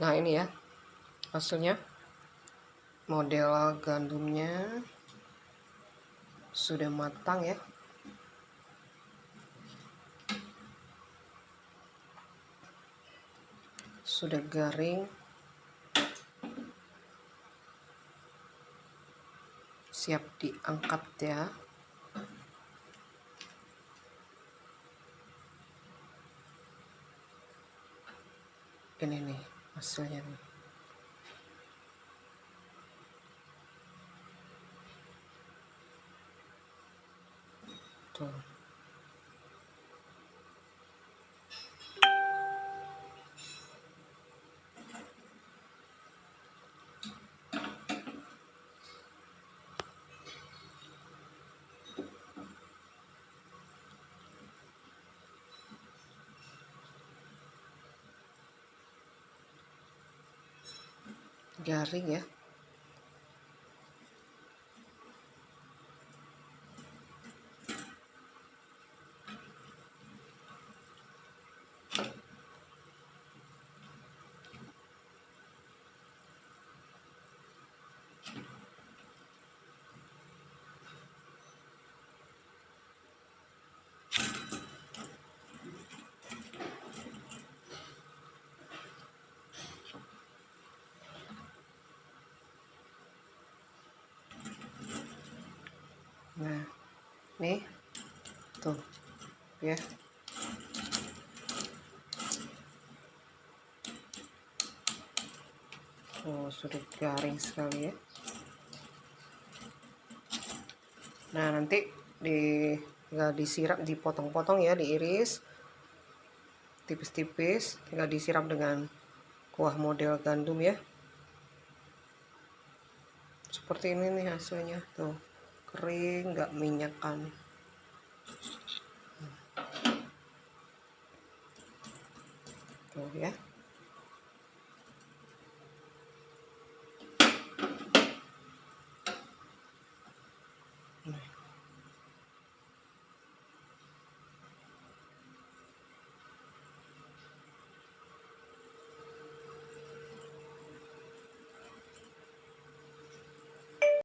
Nah ini ya hasilnya, model gandumnya sudah matang ya. Sudah garing, siap diangkat ya. Ini nih hasilnya nih. Tuh. Garing ya. Nah, nih tuh ya. Oh, sudah garing sekali ya. Nah, nanti tinggal disiram, dipotong-potong ya, diiris tipis-tipis, tinggal disiram dengan kuah model gandum ya. Seperti ini nih hasilnya tuh, kering, nggak minyakan. Tuh ya.